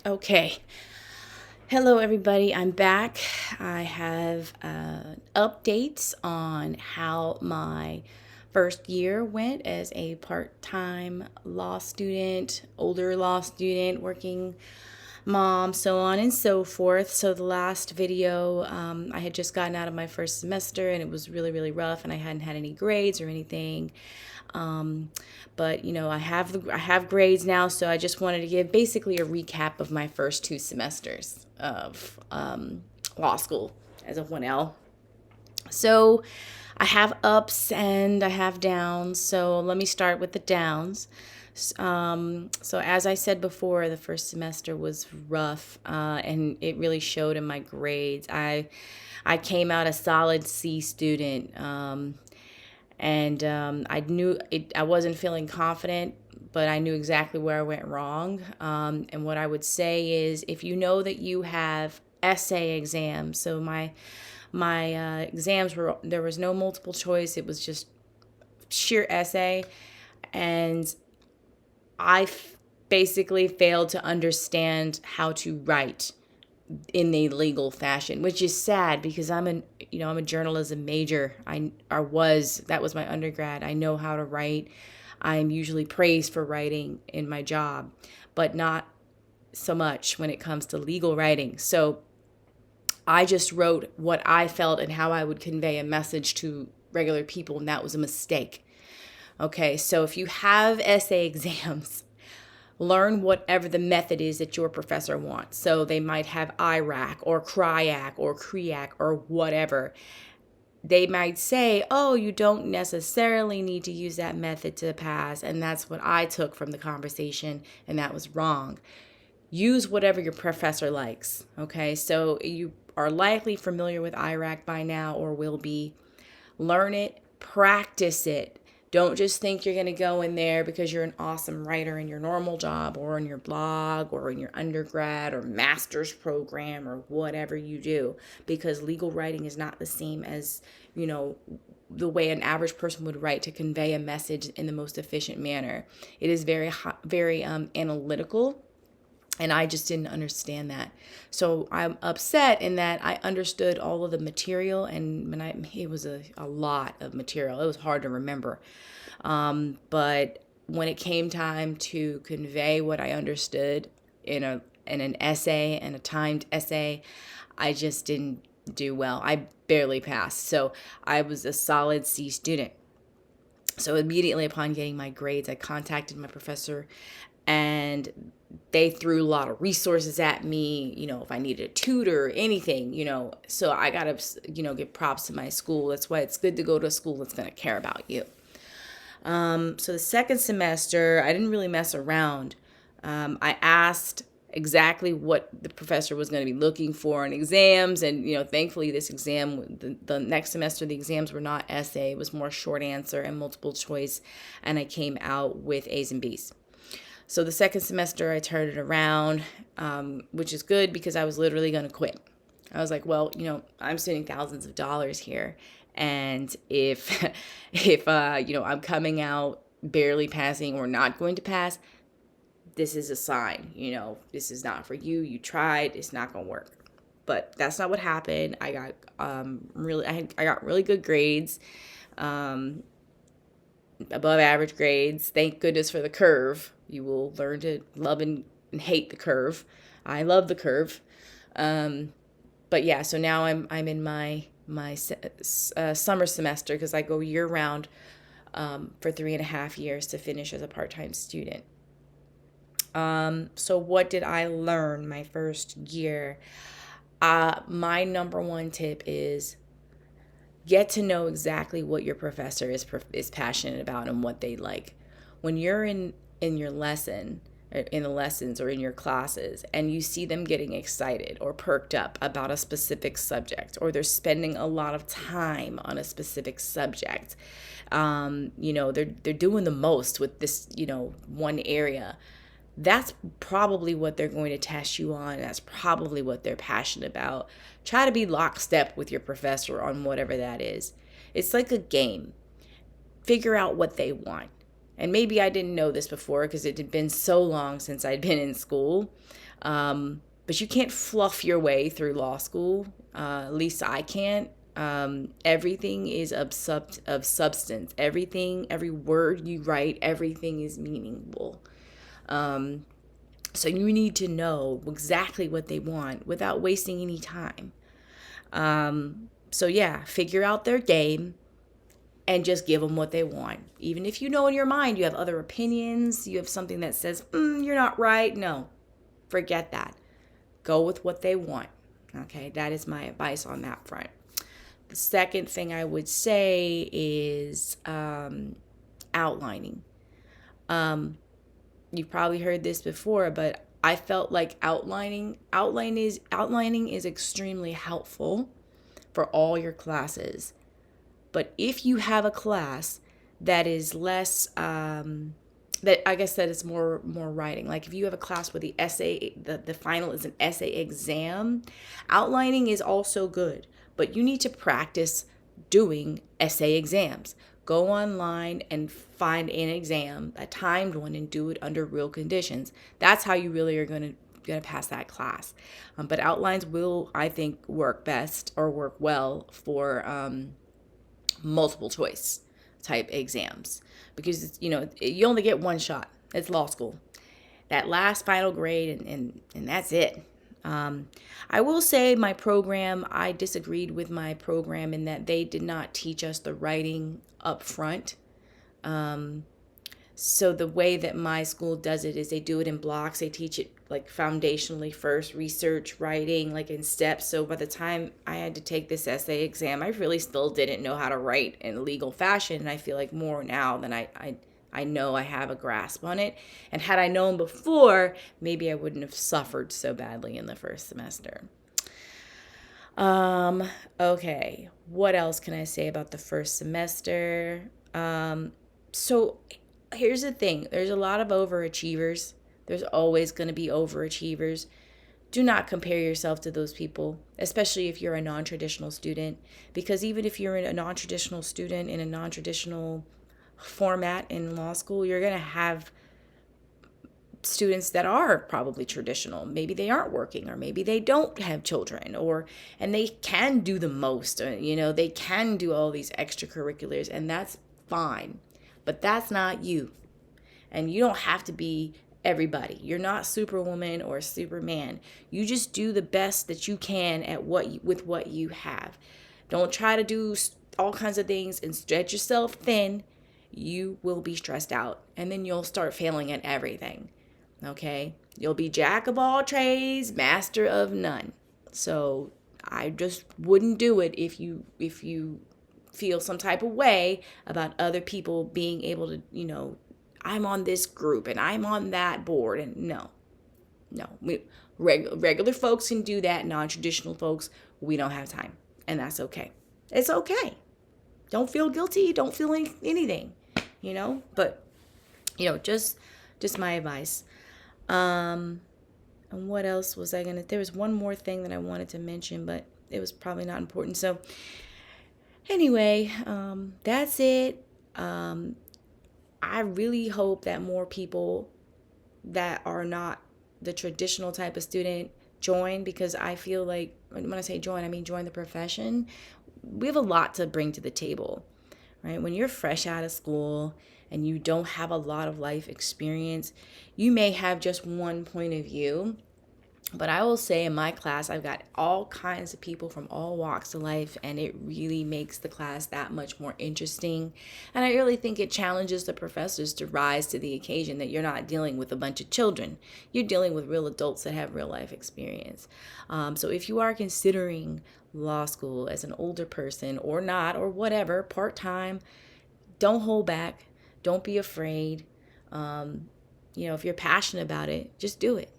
Okay. Hello, everybody. I'm back. I have updates on how my first year went as a part time law student, older law student, working mom, so on and so forth. So, the last video, I had just gotten out of my first semester and it was really, really rough, and I hadn't had any grades or anything. Um, but I have grades now, so I just wanted to give basically a recap of my first 2 semesters of law school as a 1L. So I have ups and I have downs. So let me start with the downs. So as I said before, the first semester was rough, and it really showed in my grades. I came out a solid C student. And I knew it. I wasn't feeling confident, but I knew exactly where I went wrong. And what I would say is, if you know that you have essay exams, so my exams were, there was no multiple choice. It was just sheer essay, and basically failed to understand how to write in a legal fashion, which is sad because I'm a journalism major. That was my undergrad. I know how to write. I'm usually praised for writing in my job, but not so much when it comes to legal writing. So I just wrote what I felt and how I would convey a message to regular people, and that was a mistake. Okay, so if you have essay exams, learn whatever the method is that your professor wants. So they might have IRAC or CRIAC or CREAC or whatever. They might say, oh, you don't necessarily need to use that method to pass. And that's what I took from the conversation, and that was wrong. Use whatever your professor likes. Okay, so you are likely familiar with IRAC by now or will be. Learn it, practice it. Don't just think you're going to go in there because you're an awesome writer in your normal job or in your blog or in your undergrad or master's program or whatever you do, because legal writing is not the same as, the way an average person would write to convey a message in the most efficient manner. It is very analytical. And I just didn't understand that. So I'm upset in that I understood all of the material, and it was a lot of material. It was hard to remember. But when it came time to convey what I understood in an essay and a timed essay, I just didn't do well. I barely passed. So I was a solid C student. So immediately upon getting my grades, I contacted my professor, and they threw a lot of resources at me, if I needed a tutor or anything, so I got to, give props to my school. That's why it's good to go to a school that's going to care about you. So the second semester, I didn't really mess around. I asked exactly what the professor was going to be looking for in exams. And, thankfully this exam, the next semester, the exams were not essay. It was more short answer and multiple choice. And I came out with A's and B's. So the second semester, I turned it around, which is good because I was literally going to quit. I was like, well, I'm spending thousands of dollars here. And if I'm coming out barely passing or not going to pass, this is a sign, this is not for you. You tried, it's not going to work. But that's not what happened. I got I got really good grades, above average grades. Thank goodness for the curve. You will learn to love and hate the curve. I love the curve. But yeah, so now I'm in my summer semester, because I go year round for 3.5 years to finish as a part-time student. So what did I learn my first year? My number one tip is get to know exactly what your professor is passionate about and what they like. When you're in your lesson, in the lessons or in your classes, and you see them getting excited or perked up about a specific subject, or they're spending a lot of time on a specific subject, they're doing the most with this, one area. That's probably what they're going to test you on. That's probably what they're passionate about. Try to be lockstep with your professor on whatever that is. It's like a game. Figure out what they want. and maybe I didn't know this before because it had been so long since I'd been in school. But you can't fluff your way through law school. At least I can't. Everything is of substance. Everything, every word you write, everything is meaningful. So you need to know exactly what they want without wasting any time. So yeah, figure out their game and just give them what they want. Even if you know in your mind you have other opinions, you have something that says, you're not right. No, forget that. Go with what they want. Okay, that is my advice on that front. The second thing I would say is outlining. You've probably heard this before, but I felt like outlining is extremely helpful for all your classes. But if you have a class that is less that I guess that is more writing. Like if you have a class where the essay, the final is an essay exam, outlining is also good, but you need to practice doing essay exams. Go online and find an exam, a timed one, and do it under real conditions. That's how you really are going to pass that class. But outlines will, I think, work best or work well for multiple choice type exams, because you only get one shot. It's law school, that last final grade, and that's it. I will say I disagreed with my program in that they did not teach us the writing up front. So the way that my school does it is they do it in blocks. They teach it like foundationally first, research, writing, like in steps. So by the time I had to take this essay exam, I really still didn't know how to write in a legal fashion. And I feel like more now than I know I have a grasp on it. And had I known before, maybe I wouldn't have suffered so badly in the first semester. Okay, what else can I say about the first semester? So here's the thing. There's a lot of overachievers. There's always going to be overachievers. Do not compare yourself to those people, especially if you're a non-traditional student, because even if you're a non-traditional student in a non-traditional format in law school, you're going to have students that are probably traditional. Maybe they aren't working, or maybe they don't have children, and they can do the most, they can do all these extracurriculars, and that's fine. But that's not you. And you don't have to be everybody. You're not Superwoman or Superman. You just do the best that you can with what you have. Don't try to do all kinds of things and stretch yourself thin. You will be stressed out, and then you'll start failing at everything. Okay? You'll be jack of all trades, master of none. So I just wouldn't do it if you feel some type of way about other people being able to, I'm on this group and I'm on that board, and no, regular folks can do that. Non-traditional folks, we don't have time, and that's okay. It's okay. Don't feel guilty. Don't feel anything, but just my advice. And what else was I there was one more thing that I wanted to mention, but it was probably not important. So anyway, that's it. I really hope that more people that are not the traditional type of student join, because I feel like when I say join, I mean join the profession. We have a lot to bring to the table, right? When you're fresh out of school and you don't have a lot of life experience, you may have just one point of view. But I will say in my class, I've got all kinds of people from all walks of life, and it really makes the class that much more interesting. And I really think it challenges the professors to rise to the occasion, that you're not dealing with a bunch of children. You're dealing with real adults that have real life experience. So if you are considering law school as an older person or not, or whatever, part-time, don't hold back. Don't be afraid. If you're passionate about it, just do it.